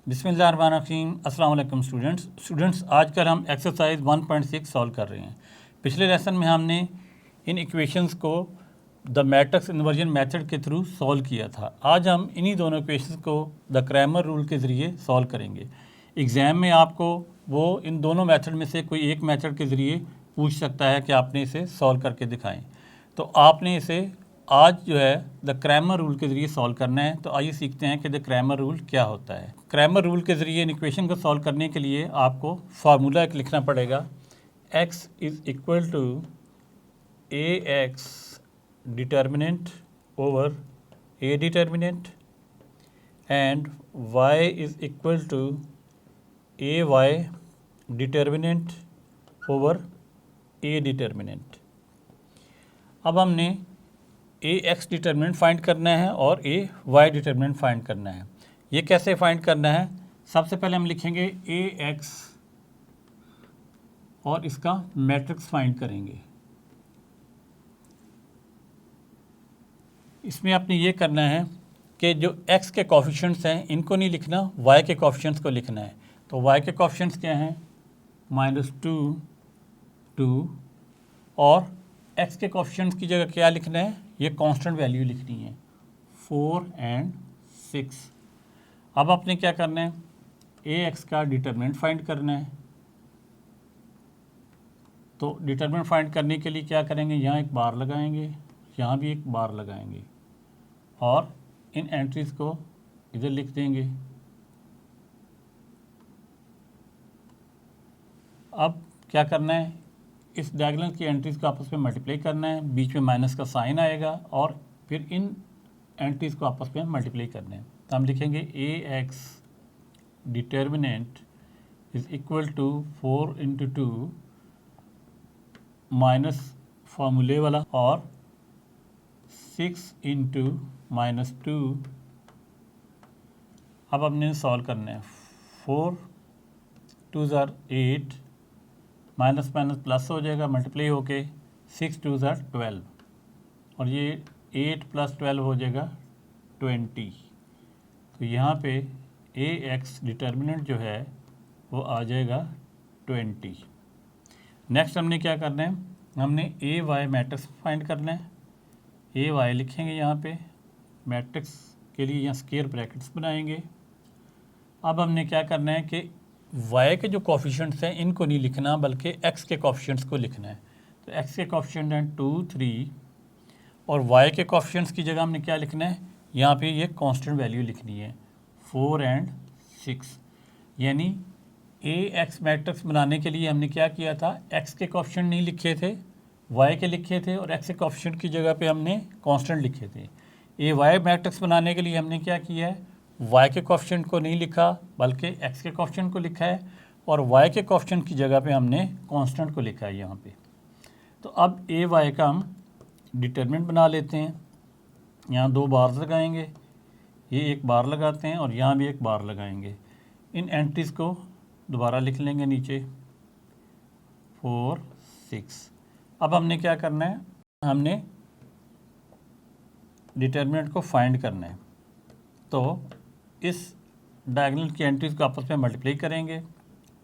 बिस्मिल्लाहिर्रहमानिर्रहीम। अस्सलाम वालेकुम स्टूडेंट्स, आजकल हम एक्सरसाइज 1.6 सॉल्व कर रहे हैं। पिछले लेसन में हमने इन इक्वेशंस को द मैट्रिक्स इन्वर्जन मेथड के थ्रू सॉल्व किया था। आज हम इन्हीं दोनों इक्वेशंस को द क्रैमर रूल के ज़रिए सॉल्व करेंगे। एग्ज़ाम में आपको वो इन दोनों मेथड में से कोई एक मेथड के ज़रिए पूछ सकता है कि आपने इसे सॉल्व करके दिखाएं। तो आपने इसे आज जो है द क्रैमर रूल के ज़रिए सॉल्व करना है। तो आइए सीखते हैं कि द क्रैमर रूल क्या होता है। क्रैमर रूल के ज़रिए इन इक्वेशन को सॉल्व करने के लिए आपको फार्मूला एक लिखना पड़ेगा। x is equal to A x determinant over A determinant and y is equal to A Y determinant over A determinant. अब हमने ए एक्स डिटर्मिनेंट फाइंड करना है और ए वाई डिटर्मिनेंट फाइंड करना है। ये कैसे फाइंड करना है? सबसे पहले हम लिखेंगे ए एक्स और इसका मैट्रिक्स फाइंड करेंगे। इसमें आपने ये करना है कि जो x के कोफिशिएंट्स हैं इनको नहीं लिखना, y के कोफिशिएंट्स को लिखना है। तो y के कोफिशिएंट्स क्या हैं? -2, 2 और x के कोफिशिएंट्स की जगह क्या लिखना है? ये कांस्टेंट वैल्यू लिखनी है 4 और 6। अब आपने क्या करना है? ए एक्स का डिटरमिनेंट फाइंड करना है। तो डिटरमिनेंट फाइंड करने के लिए क्या करेंगे? यहाँ एक बार लगाएंगे, यहाँ भी एक बार लगाएंगे और इन एंट्रीज को इधर लिख देंगे। अब क्या करना है? इस डायगोनल की एंट्रीज को आपस में मल्टीप्लाई करना है, बीच में माइनस का साइन आएगा और फिर इन एंट्रीज को आपस में मल्टीप्लाई करना है। तो हम लिखेंगे A x determinant is equal to 4 into 2 minus फार्मूले वाला और 6 इंटू -2। अब हमने सॉल्व करना है। 4 2 ज़ार 8, माइनस माइनस प्लस हो जाएगा, मल्टीप्लाई होके 6 2 ज़ार 12 और ये 8 + 12 हो जाएगा 20। तो यहाँ पे ए एक्स डिटर्मिनेंट जो है वो आ जाएगा 20। नेक्स्ट हमने क्या करना है? हमने ए वाई मैट्रिक्स फाइंड करना है। ए वाई लिखेंगे यहाँ पे, मैट्रिक्स के लिए यहाँ स्क्वायर ब्रैकेट्स बनाएंगे। अब हमने क्या करना है कि y के जो कोफिशिएंट्स हैं इनको नहीं लिखना बल्कि x के कोफिशिएंट्स को लिखना है। तो x के कोफिशिएंट हैं 2 3 और y के कोफिशिएंट्स की जगह हमने क्या लिखना है? यहाँ पे ये कांस्टेंट वैल्यू लिखनी है 4 और 6। यानी ए एक्स मैट्रिक्स बनाने के लिए हमने क्या किया था? x के कोफिशिएंट नहीं लिखे थे, y के लिखे थे और x के कोफिशिएंट की जगह पे हमने कांस्टेंट लिखे थे। ए वाई मैट्रिक्स बनाने के लिए हमने क्या किया है? y के कोफिशिएंट को नहीं लिखा बल्कि x के कोफिशिएंट को लिखा है और y के कोफिशिएंट की जगह पे हमने कांस्टेंट को लिखा है यहाँ पे। तो अब ए वाई का हम डिटरमिनेंट बना लेते हैं। यहाँ 2 बार्स लगाएंगे, ये एक बार लगाते हैं और यहाँ भी एक बार लगाएंगे। इन एंट्रीज़ को दोबारा लिख लेंगे नीचे 4 6। अब हमने क्या करना है? हमने डिटरमिनेंट को फाइंड करना है। तो इस डायगोनल की एंट्रीज़ को आपस में मल्टीप्लाई करेंगे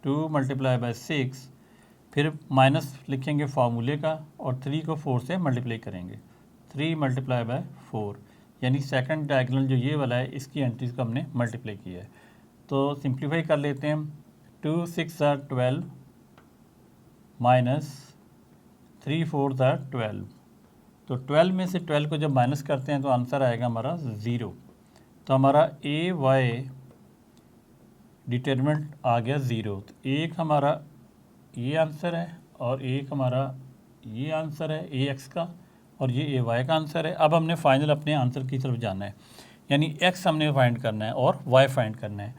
2 × 6, फिर माइनस लिखेंगे फार्मूले का और 3 को 4 से मल्टीप्लाई करेंगे 3 × 4, यानी सेकंड डायगोनल जो ये वाला है इसकी एंट्रीज़ को हमने मल्टीप्लाई किया है। तो सिंप्लीफाई कर लेते हैं। 2 6 ज़ार 12 माइनस 3 4 ज़ार 12। तो 12 में से 12 को जब माइनस करते हैं तो आंसर आएगा हमारा 0। तो हमारा ए वाई डिटरमिनेंट आ गया 0। तो एक हमारा ये आंसर है और एक हमारा ये आंसर है ए एक्स का और ये ए वाई का आंसर है। अब हमने फाइनल अपने आंसर की तरफ जाना है, यानी एक्स हमने फाइंड करना है और वाई फाइंड करना है।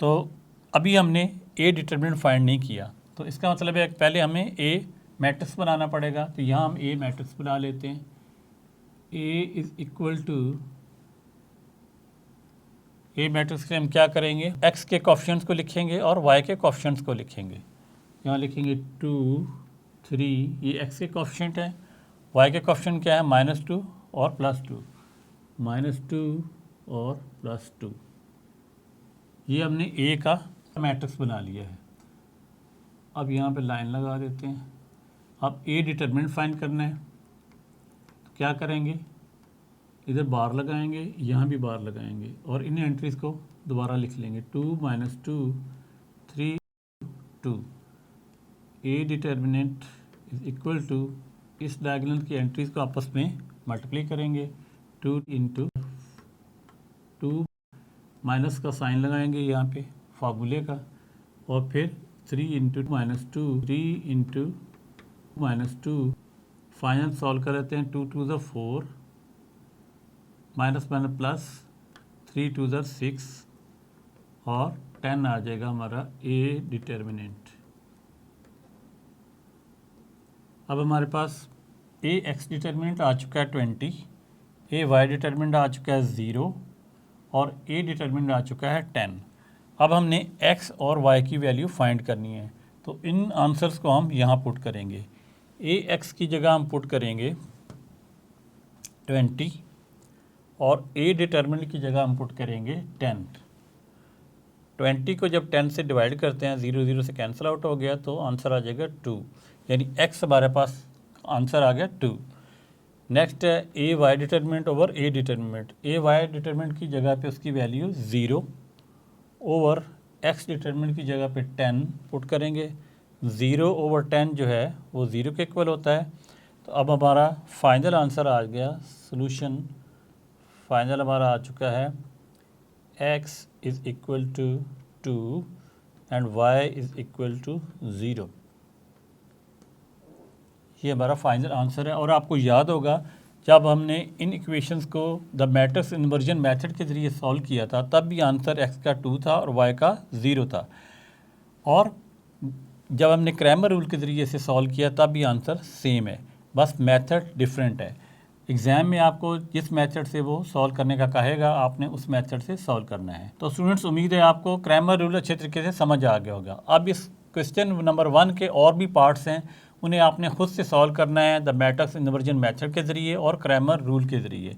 तो अभी हमने ए डिटरमिनेंट फाइंड नहीं किया, तो इसका मतलब है पहले हमें ए मैट्रिक्स बनाना पड़ेगा। तो यहाँ हम ए मैट्रिक्स बना लेते हैं। A is equal to, A matrix के हम क्या करेंगे? x के कोफिशिएंट्स को लिखेंगे और y के कोफिशिएंट्स को लिखेंगे। यहाँ लिखेंगे 2 3, ये x के कोफिशिएंट है, y के कोफिशिएंट क्या है? -2 और +2, -2 और +2। ये हमने ए का मैट्रिक्स बना लिया है। अब यहाँ पे लाइन लगा देते हैं। अब ए डिटरमिनेंट फाइंड करना है, तो क्या करेंगे, इधर बार लगाएंगे, यहाँ भी बार लगाएंगे और इन एंट्रीज़ को दोबारा लिख लेंगे। 2 - 2 3 2। A determinant is equal to, इस डायगोनल की एंट्रीज़ को आपस में मल्टीप्लाई करेंगे। 2 × 2 माइनस का साइन लगाएंगे यहाँ पे फार्मूले का, और फिर 3 × -2 3 × -2 फाइनल सॉल्व कर लेते हैं। 2 × 2 = 4, माइनस माइनस प्लस, 3 × 2 = 6 और 10 आ जाएगा हमारा ए डिटर्मिनेंट। अब हमारे पास ए एक्स डिटर्मिनेंट आ चुका है 20, ए वाई डिटर्मिनेंट आ चुका है 0 और ए डिटर्मिनेंट आ चुका है 10। अब हमने x और y की वैल्यू फाइंड करनी है, तो इन आंसर्स को हम यहाँ पुट करेंगे। ए एक्स की जगह हम पुट करेंगे 20 और ए डिटर्मिनेंट की जगह हम पुट करेंगे 10। 20 को जब 10 से डिवाइड करते हैं, 0 0 से कैंसिल आउट हो गया, तो आंसर आ जाएगा 2, यानी x हमारे पास आंसर आ गया 2। नेक्स्ट है A Y determinant over A determinant. A Y determinant की जगह पे उसकी वैल्यू 0 ओवर एक्स डिटर्मिनेंट की जगह पे 10 पुट करेंगे। 0 ओवर 10 जो है वो 0 के इक्वल होता है। तो अब हमारा फाइनल आंसर आ गया, सोल्यूशन फाइनल हमारा आ चुका है x is equal to 2 and y is equal to 0। ये हमारा फाइनल आंसर है। और आपको याद होगा जब हमने इन इक्वेशंस को द मैट्रिक्स इन्वर्जन मेथड के ज़रिए सॉल्व किया था, तब भी आंसर x का 2 था और y का 0 था, और जब हमने क्रैमर रूल के ज़रिए से सॉल्व किया तब भी आंसर सेम है, बस मेथड डिफरेंट है। एग्ज़ाम में आपको जिस मेथड से वो सॉल्व करने का कहेगा, आपने उस मेथड से सॉल्व करना है। तो स्टूडेंट्स, उम्मीद है आपको क्रैमर रूल अच्छे तरीके से समझ आ गया होगा। अब इस क्वेश्चन नंबर 1 के और भी पार्ट्स हैं, उन्हें आपने खुद से सॉल्व करना है द मैट्रिक्स इन्वर्जन मेथड के ज़रिए और क्रैमर रूल के ज़रिए।